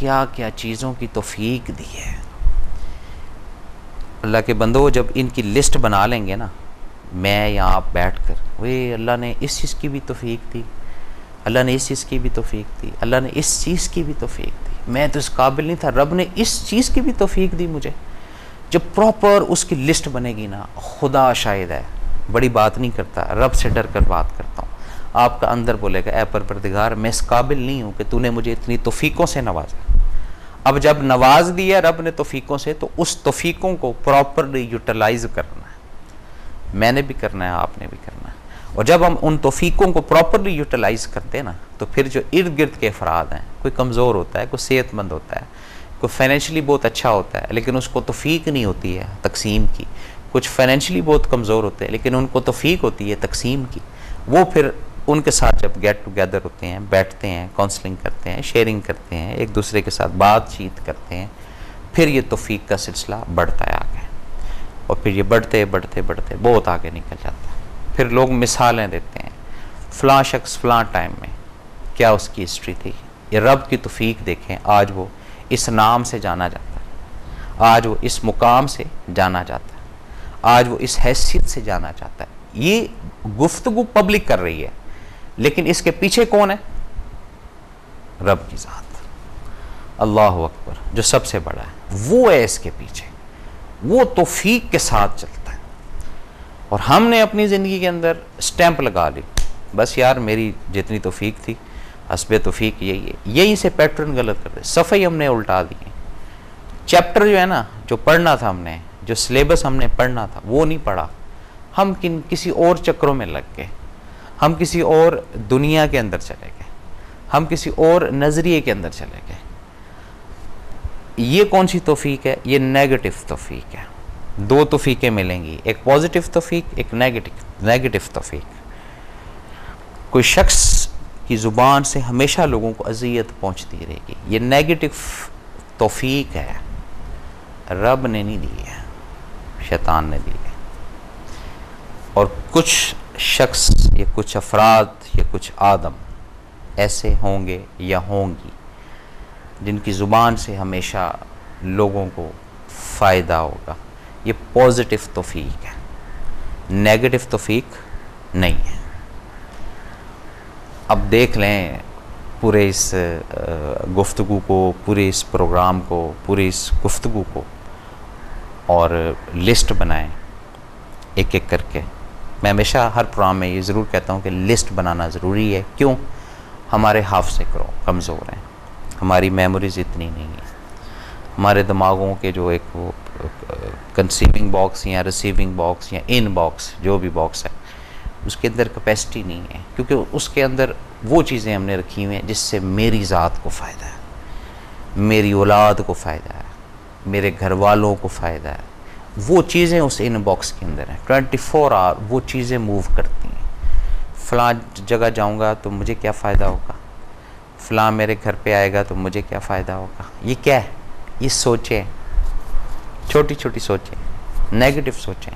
क्या क्या चीज़ों की तौफीक दी है। अल्लाह के बंदो, जब इनकी लिस्ट बना लेंगे ना, मैं या आप बैठ कर, वे अल्लाह ने इस चीज़ की भी तौफीक दी, अल्लाह ने इस चीज़ की भी तौफीक दी, अल्लाह ने इस चीज़ की भी तौफीक दी, मैं तो इस काबिल नहीं था, रब ने इस चीज़ की भी तौफीक दी मुझे। जब प्रॉपर उसकी लिस्ट बनेगी ना, खुदा शायद है, बड़ी बात नहीं करता, रब से डर कर बात करता हूँ, आपका अंदर बोलेगा, ए परवरदिगार, मैं इस काबिल नहीं हूँ कि तूने मुझे इतनी तौफीकों से नवाजा। अब जब नवाज दिया रब ने तौफीकों से, तो उस तौफीकों को प्रॉपरली यूटिलाइज करना है। मैंने भी करना है, आपने भी करना है। और जब हम उन तौफीकों को प्रॉपरली यूटिलाइज करते हैं ना, तो फिर जो इर्द गिर्द के अफराद हैं, कोई कमज़ोर होता है, कोई सेहतमंद होता है, कोई फाइनेंशियली बहुत अच्छा होता है लेकिन उसको तौफीक नहीं होती है तकसीम की, कुछ फाइनेंशियली बहुत कमज़ोर होते हैं लेकिन उनको तौफीक होती है तकसीम की, वो फिर उनके साथ जब गेट टुगेदर होते हैं, बैठते हैं, काउंसलिंग करते हैं, शेयरिंग करते हैं, एक दूसरे के साथ बातचीत करते हैं, फिर ये तौफीक का सिलसिला बढ़ता है आगे, और फिर ये बढ़ते बढ़ते बढ़ते बहुत आगे निकल जाता है। फिर लोग मिसालें देते हैं, फ़लाँ शख्स फ़लाँ टाइम में क्या उसकी हिस्ट्री थी, ये रब की तौफीक देखें, आज वो इस नाम से जाना जाता है, आज वो इस मुकाम से जाना जाता है, आज वो इस हैसियत से जाना चाहता है। ये गुफ्तगू पब्लिक कर रही है, लेकिन इसके पीछे कौन है? रब की ज़ात, अल्लाह अकबर, जो सबसे बड़ा है, वो है इसके पीछे, वो तौफीक के साथ चलता है। और हमने अपनी ज़िंदगी के अंदर स्टैंप लगा ली, बस यार मेरी जितनी तौफीक थी, हस्बे तौफीक यही है, यहीं से पैटर्न गलत कर दे, सफ़े हमने उल्टा दिए। चैप्टर जो है ना, जो पढ़ना था हमने, जो सिलेबस हमने पढ़ना था, वो नहीं पढ़ा, हम किसी और चक्रों में लग गए, हम किसी और दुनिया के अंदर चले गए, हम किसी और नज़रिए के अंदर चले गए। ये कौन सी तौफीक है? ये नेगेटिव तौफीक है। दो तौफीकें मिलेंगी, एक पॉजिटिव तौफीक, एक नेगेटिव तौफीक। कोई शख्स की ज़ुबान से हमेशा लोगों को अज़ियत पहुंचती रहेगी, ये नेगेटिव तौफीक है, रब ने नहीं दी है, शैतान ने दी है। और कुछ शख्स या कुछ अफराद या कुछ आदम ऐसे होंगे या होंगी जिनकी ज़ुबान से हमेशा लोगों को फ़ायदा होगा, ये पॉजिटिव तौफीक है, नेगेटिव तौफीक नहीं है। अब देख लें पूरे इस गुफ्तगू को, पूरे इस प्रोग्राम को, पूरे इस गुफ्तगू को, और लिस्ट बनाएं एक एक करके। मैं हमेशा हर प्रोग्राम में ये ज़रूर कहता हूँ कि लिस्ट बनाना ज़रूरी है। क्यों? हमारे हाफ़ कमज़ोर हैं, हमारी मेमोरीज़ इतनी नहीं है, हमारे दिमागों के जो एक वो कंसीविंग बॉक्स या रिसीविंग बॉक्स या इन बॉक्स, जो भी बॉक्स है, उसके अंदर कैपेसिटी नहीं है, क्योंकि उसके अंदर वो चीज़ें हमने रखी हुई हैं जिससे मेरी ज़ात को फ़ायदा है, मेरी औलाद को फ़ायदा है, मेरे घर वालों को फ़ायदा है। वो चीज़ें उस इन बॉक्स के अंदर हैं, 24 आवर वो चीज़ें मूव करती हैं। फ़लाँ जगह जाऊंगा तो मुझे क्या फ़ायदा होगा, फ़लाँ मेरे घर पे आएगा तो मुझे क्या फ़ायदा होगा। ये क्या है? ये सोचें, छोटी छोटी सोचें, नेगेटिव सोचें,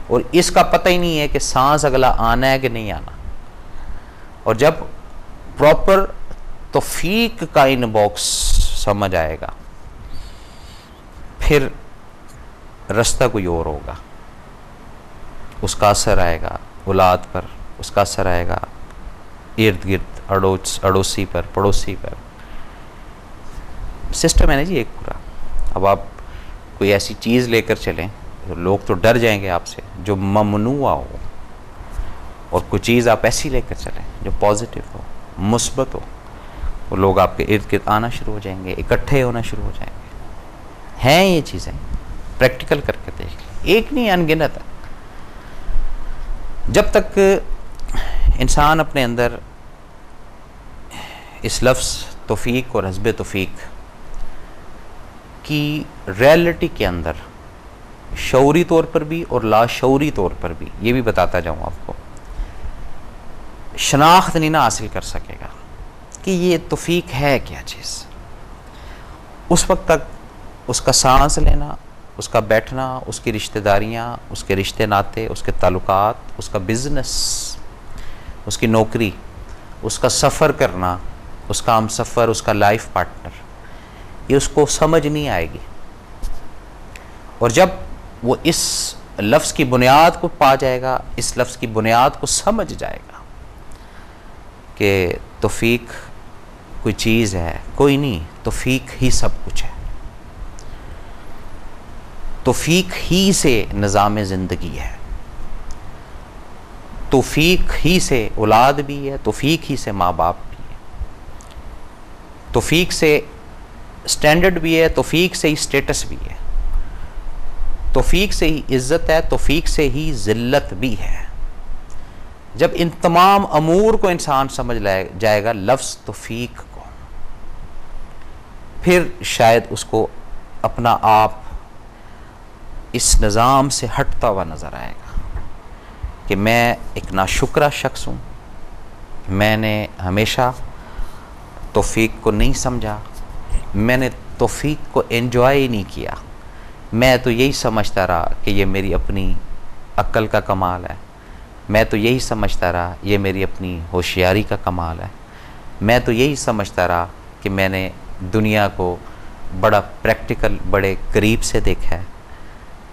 और इसका पता ही नहीं है कि सांस अगला आना है कि नहीं आना। और जब प्रॉपर तौफीक का इन बॉक्स समझ आएगा, फिर रास्ता कोई और होगा, उसका असर आएगा औलाद पर, उसका असर आएगा इर्द गिर्द अड़ोसी पर, पड़ोसी पर। सिस्टम है ना जी एक पूरा। अब आप कोई ऐसी चीज़ लेकर चलें तो लोग तो डर जाएंगे आपसे जो ममनुआ हो, और कोई चीज़ आप ऐसी लेकर चलें जो पॉजिटिव हो, मुस्बत हो, वो लोग आपके इर्द गिर्द आना शुरू हो जाएंगे, इकट्ठे होना शुरू हो जाएंगे। हैं ये चीज़ें, प्रैक्टिकल करके देख लें, एक नहीं अनगिनत है। जब तक इंसान अपने अंदर इस लफ्ज़ तौफीक और हस्बे तौफीक की रियलिटी के अंदर शऊरी तौर पर भी और लाशऊरी तौर पर भी, ये भी बताता जाऊँ आपको, शनाख्त नहीं ना हासिल कर सकेगा कि ये तौफीक है क्या चीज़, उस वक्त तक उसका सांस लेना, उसका बैठना, उसकी रिश्तेदारियाँ, उसके रिश्ते नाते, उसके ताल्लुकात, उसका बिज़नेस, उसकी नौकरी, उसका सफ़र करना, उसका हम सफ़र, उसका लाइफ पार्टनर, ये उसको समझ नहीं आएगी। और जब वो इस लफ्ज़ की बुनियाद को पा जाएगा, इस लफ्ज़ की बुनियाद को समझ जाएगा कि तौफीक कोई चीज़ है, कोई नहीं, तौफीक ही सब कुछ है, तौफीक ही से निज़ाम ज़िंदगी है, तौफीक ही से औलाद भी है, तौफीक ही से माँ बाप भी है, तौफीक से स्टैंडर्ड भी है, तौफीक से ही स्टेटस भी है, तौफीक से ही इज़्ज़त है, तौफीक से ही ज़िल्लत भी है। जब इन तमाम अमूर को इंसान समझ जाएगा, लफ्ज़ तौफीक को, फिर शायद उसको अपना आप इस निज़ाम से हटता हुआ नज़र आएगा कि मैं एक नाशुक्रा शख्स हूँ, मैंने हमेशा तौफीक को नहीं समझा, मैंने तौफीक को एंजॉय ही नहीं किया, मैं तो यही समझता रहा कि ये मेरी अपनी अक्ल का कमाल है, मैं तो यही समझता रहा ये मेरी अपनी होशियारी का कमाल है, मैं तो यही समझता रहा कि मैंने दुनिया को बड़ा प्रैक्टिकल, बड़े करीब से देखा है।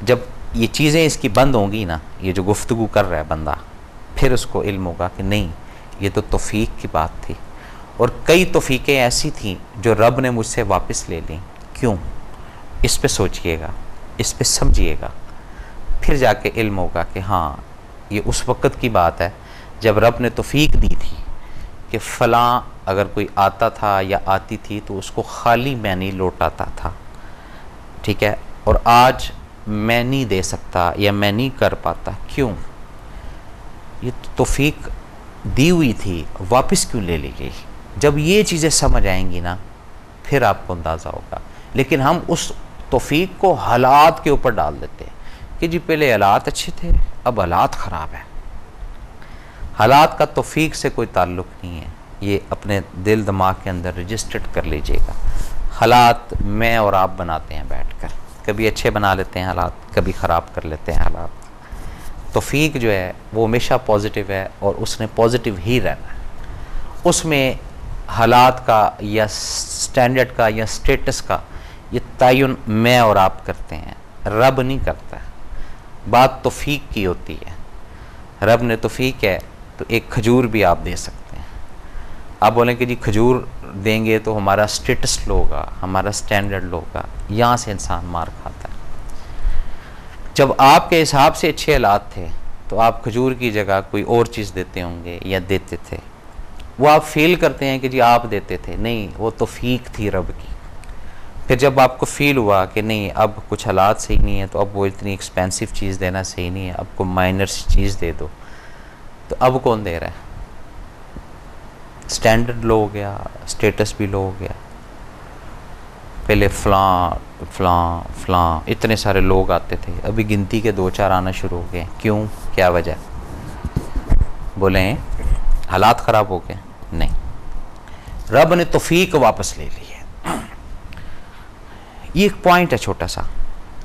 जब ये चीज़ें इसकी बंद होंगी ना, ये जो गुफ्तगू कर रहा है बंदा, फिर उसको इल्म होगा कि नहीं, ये तो तौफीक की बात थी। और कई तौफीकें ऐसी थीं जो रब ने मुझसे वापस ले लीं। क्यों? इस पे सोचिएगा, इस पे समझिएगा, फिर जाके इल्म होगा कि हाँ, ये उस वक़्त की बात है जब रब ने तौफीक दी थी कि फ़लाँ अगर कोई आता था या आती थी तो उसको खाली मैं नहीं लौटाता था, ठीक है, और आज मैं नहीं दे सकता या मैं नहीं कर पाता। क्यों? ये तौफीक दी हुई थी, वापस क्यों ले ली गई? जब ये चीज़ें समझ आएंगी ना, फिर आपको अंदाज़ा होगा। लेकिन हम उस तौफीक को हालात के ऊपर डाल देते हैं कि जी पहले हालात अच्छे थे, अब हालात ख़राब है। हालात का तौफीक से कोई ताल्लुक़ नहीं है, ये अपने दिल दिमाग के अंदर रजिस्टर्ड कर लीजिएगा। हालात मैं और आप बनाते हैं बैठकर, कभी अच्छे बना लेते हैं हालात, कभी ख़राब कर लेते हैं हालात। तौफीक जो है वो हमेशा पॉजिटिव है और उसने पॉजिटिव ही रहना है। उसमें हालात का या स्टैंडर्ड का या स्टेटस का ये तयन मैं और आप करते हैं, रब नहीं करता। बात तौफीक की होती है। रब ने तौफीक है तो एक खजूर भी आप दे सकते हैं। आप बोलें कि जी खजूर देंगे तो हमारा स्टेटस लो होगा, हमारा स्टैंडर्ड लो होगा, यहाँ से इंसान मार खाता है। जब आपके हिसाब से अच्छे हालात थे तो आप खजूर की जगह कोई और चीज़ देते होंगे या देते थे, वो आप फील करते हैं कि जी आप देते थे, नहीं, वो तौफीक थी रब की। फिर जब आपको फील हुआ कि नहीं, अब कुछ हालात सही नहीं है, तो अब वो इतनी एक्सपेंसिव चीज़ देना सही नहीं है, अब को माइनर सी चीज़ दे दो, तो अब कौन दे रहा है? स्टैंडर्ड लो हो गया, स्टेटस भी लो हो गया। पहले फ़लाँ फ़लाँ फ़लाँ इतने सारे लोग आते थे, अभी गिनती के 2-4 आना शुरू हो गए। क्यों? क्या वजह? बोलें हालात ख़राब हो गए? नहीं, रब ने तौफीक वापस ले ली है। ये एक पॉइंट है छोटा सा,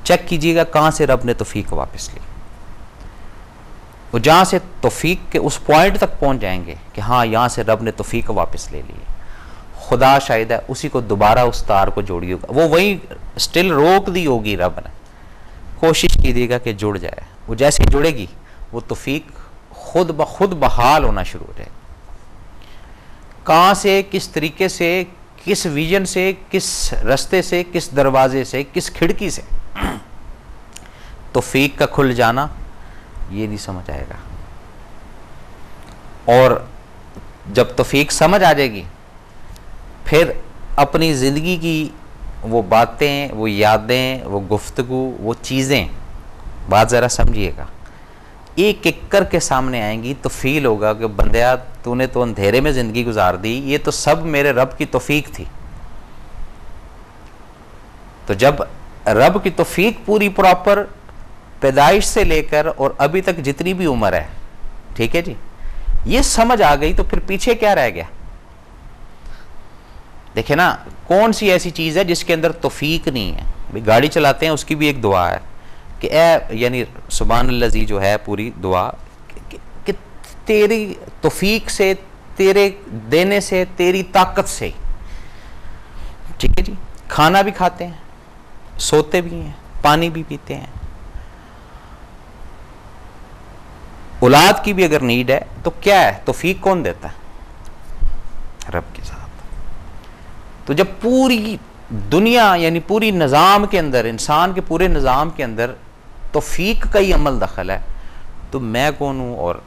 चेक कीजिएगा कहाँ से रब ने तौफीक वापस ली। वो जहाँ से तौफीक के उस पॉइंट तक पहुँच जाएंगे कि हाँ, यहाँ से रब ने तौफीक वापस ले ली है, खुदा शायद है उसी को दोबारा उस तार को जोड़ी होगा, वो वही स्टिल रोक दी होगी रब ने। कोशिश कीजिएगा कि जुड़ जाए। वो जैसे जुड़ेगी वो तौफीक खुद ब खुद बहाल होना शुरू हो जाएगी। कहाँ से, किस तरीके से, किस विजन से, किस रास्ते से, किस दरवाजे से, किस खिड़की से तौफीक का खुल जाना, ये नहीं समझ आएगा। और जब तौफीक समझ आ जाएगी, फिर अपनी ज़िंदगी की वो बातें, वो यादें, वो गुफ्तगू, वो चीज़ें, बात ज़रा समझिएगा, एक एक करके सामने आएंगी तो फील होगा कि बंदया तूने तो अंधेरे में ज़िंदगी गुजार दी, ये तो सब मेरे रब की तौफीक थी। तो जब रब की तौफीक पूरी प्रॉपर पैदाइश से लेकर और अभी तक जितनी भी उम्र है, ठीक है जी, ये समझ आ गई, तो फिर पीछे क्या रह गया? देखे ना, कौन सी ऐसी चीज़ है जिसके अंदर तौफीक नहीं है? भाई गाड़ी चलाते हैं, उसकी भी एक दुआ है कि ए यानी सुभान अल्लाज़ी जो है पूरी दुआ कि तेरी तौफीक से, तेरे देने से, तेरी ताकत से, ठीक है जी। खाना भी खाते हैं, सोते भी हैं, पानी भी पीते हैं। औलाद की भी अगर नीड है तो क्या है, तौफीक कौन देता है? रब के साथ। तो जब पूरी दुनिया यानी पूरी निज़ाम के अंदर, इंसान के पूरे निज़ाम के अंदर तौफीक का ही अमल दखल है, तो मैं कौन हूं और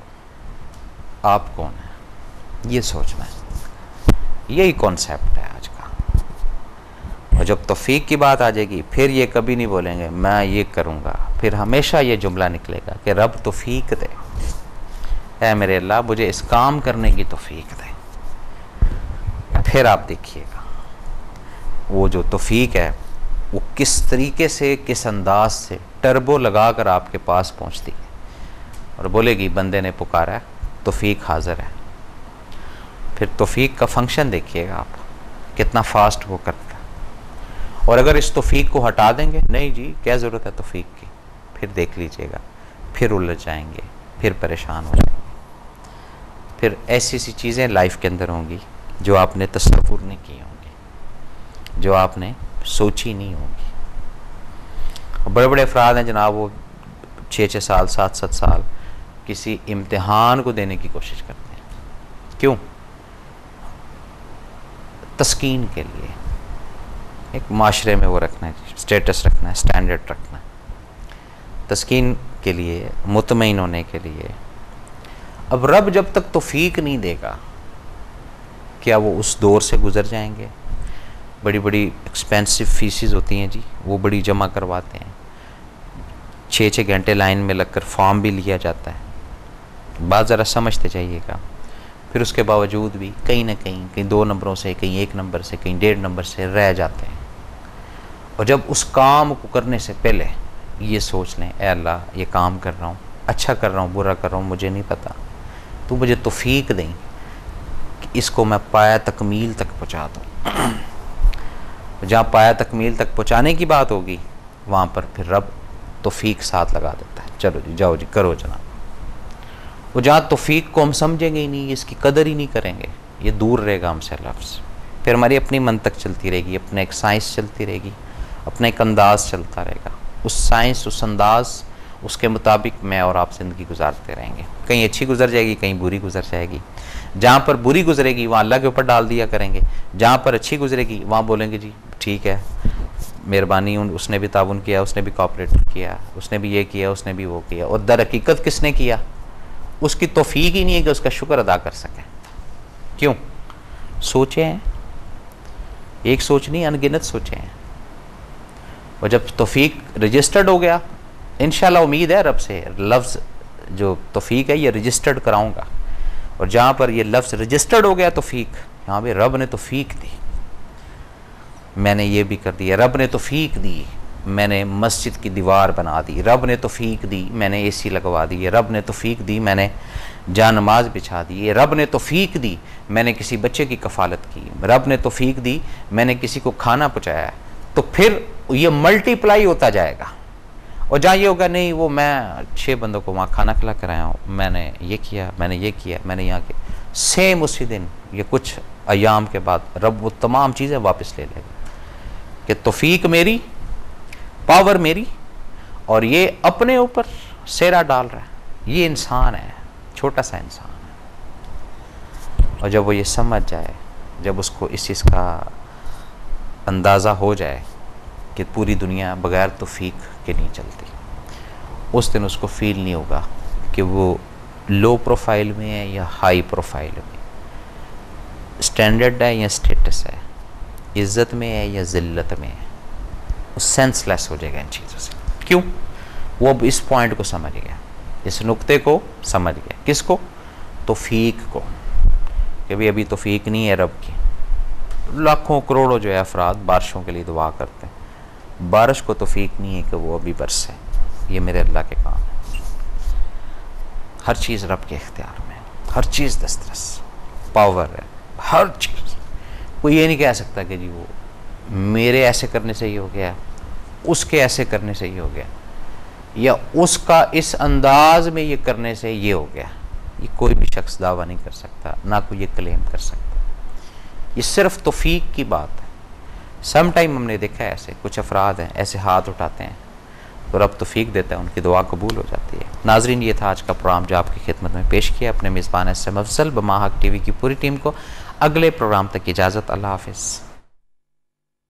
आप कौन है, ये सोचना है। यही कॉन्सेप्ट है आज का। और जब तौफीक की बात आ जाएगी, फिर ये कभी नहीं बोलेंगे मैं ये करूँगा, फिर हमेशा ये जुमला निकलेगा कि रब तौफीक दे, ऐ मेरे अल्लाह मुझे इस काम करने की तौफीक दे। फिर आप देखिएगा वो जो तौफीक है वो किस तरीके से, किस अंदाज से टर्बो लगाकर आपके पास पहुंचती है और बोलेगी बंदे ने पुकारा है, तौफीक हाजिर है। फिर तौफीक का फंक्शन देखिएगा आप, कितना फास्ट वो करता है। और अगर इस तौफीक को हटा देंगे, नहीं जी क्या ज़रूरत है तौफीक की, फिर देख लीजिएगा, फिर उलझ जाएंगे, फिर परेशान हो जाएंगे। फिर ऐसी सी चीज़ें लाइफ के अंदर होंगी जो आपने तसव्वुर नहीं की होंगी, जो आपने सोची नहीं होगी। बड़े बड़े अफराद हैं जनाब, वो 6-6 साल 7-7 साल किसी इम्तिहान को देने की कोशिश करते हैं। क्यों? तस्कीन के लिए, एक माशरे में वो रखना है, स्टेटस रखना है, स्टैंडर्ड रखना है, तस्कीन के लिए, मुतमईन होने के लिए। अब रब जब तक तौफीक नहीं देगा, क्या वो उस दौर से गुजर जाएंगे? बड़ी बड़ी एक्सपेंसिव फीसिस होती हैं जी, वो बड़ी जमा करवाते हैं, 6-6 घंटे लाइन में लगकर फॉर्म भी लिया जाता है। बात ज़रा समझते जाइएगा। फिर उसके बावजूद भी कहीं ना कहीं 2 नंबरों से, कहीं 1 नंबर से, कहीं 1.5 नंबर से रह जाते हैं। और जब उस काम को करने से पहले ये सोच लें, ऐ अल्लाह ये काम कर रहा हूँ, अच्छा कर रहा हूँ, बुरा कर रहा हूँ, मुझे नहीं पता, तू मुझे तौफीक दें कि इसको मैं पाया तकमील तक पहुँचा दूँ। जहाँ पाया तकमील तक पहुँचाने की बात होगी, वहाँ पर फिर रब तौफीक साथ लगा देता है, चलो जी जाओ जी करो जनाब। वो जहाँ तौफीक को हम समझेंगे ही नहीं, इसकी कदर ही नहीं करेंगे, ये दूर रहेगा हमसे लफ्ज़। फिर हमारी अपनी मंतक चलती रहेगी, अपने एक साइंस चलती रहेगी, अपना एक अंदाज़ चलता रहेगा। उस साइंस, उस अंदाज़, उसके मुताबिक मैं और आप ज़िंदगी गुजारते रहेंगे। कहीं अच्छी गुजर जाएगी, कहीं बुरी गुजर जाएगी। जहाँ पर बुरी गुजरेगी वहाँ अल्लाह के ऊपर डाल दिया करेंगे, जहाँ पर अच्छी गुजरेगी वहाँ बोलेंगे जी ठीक है, मेहरबानी, उसने भी ताउन किया, उसने भी कॉपरेट किया, उसने भी ये किया, उसने भी वो किया। और दर हकीकत किसने किया? उसकी तौफीक ही नहीं है कि उसका शुक्र अदा कर सकें। क्यों? सोचे हैं, एक सोच नहीं, अनगिनत सोचे हैं। और जब तौफीक रजिस्टर्ड हो गया, इंशाल्लाह उम्मीद है रब से, लफ्ज़ जो तौफीक है ये रजिस्टर्ड कराऊंगा। और जहाँ पर ये लफ्ज़ रजिस्टर्ड हो गया तौफीक, यहाँ पे रब ने तौफीक दी, मैंने ये भी कर दिया, रब ने तौफीक दी, मैंने मस्जिद की दीवार बना दी, रब ने तौफीक दी, मैंने एसी लगवा दी, रब ने तौफीक दी, मैंने जान नमाज बिछा दी, रब ने तौफीक दी, मैंने किसी बच्चे की कफ़ालत की, रब ने तौफीक दी, मैंने किसी को खाना पहुँचाया। तो फिर ये मल्टीप्लाई होता जाएगा। और जहाँ ये होगा नहीं वो मैं 6 बंदों को वहाँ खाना खिला कर आया हूँ, मैंने ये किया, मैंने ये किया, मैंने यहाँ किया, सेम उसी दिन ये कुछ अयाम के बाद रब वो तमाम चीज़ें वापस ले लेगा कि तौफीक मेरी, पावर मेरी, और ये अपने ऊपर सेरा डाल रहा है। ये इंसान है, छोटा सा इंसान है। और जब वो ये समझ जाए, जब उसको इस चीज़ का अंदाज़ा हो जाए कि पूरी दुनिया बग़ैर तौफीक के नहीं चलती, उस दिन उसको फील नहीं होगा कि वो लो प्रोफाइल में है या हाई प्रोफाइल में, स्टैंडर्ड है या स्टेटस है, इज़्ज़त में है या ज़िल्लत में है। वो सेंसलेस हो जाएगा इन चीज़ों से। क्यों? वो अब इस पॉइंट को समझ गया, इस नुक्ते को समझ गया। किसको? तौफीक को, कि भाई अभी तौफीक नहीं है रब की। लाखों करोड़ों जो है अफराद बारिशों के लिए दुआ करते हैं, बारिश को तौफीक नहीं है कि वो अभी बरसे। ये मेरे अल्लाह के काम है। हर चीज़ रब के इख्तियार में, हर चीज़ दस्तरस, पावर है हर चीज़। कोई ये नहीं कह सकता कि जी वो मेरे ऐसे करने से ही हो गया, उसके ऐसे करने से ही हो गया, या उसका इस अंदाज में ये करने से ये हो गया। ये कोई भी शख्स दावा नहीं कर सकता, ना कोई ये क्लेम कर सकता। ये सिर्फ तौफीक की बात है, सम टाइम हमने देखा है ऐसे कुछ अफराद हैं ऐसे हाथ उठाते हैं तो रब तौफीक देता है, उनकी दुआ कबूल हो जाती है। नाजरीन, ये था आज का प्रोग्राम जो आपकी खिदमत में पेश किया अपने मेज़बान SM अफजल बमा हक TV की पूरी टीम को। अगले प्रोग्राम तक इजाज़त, अल्लाह हाफिज़।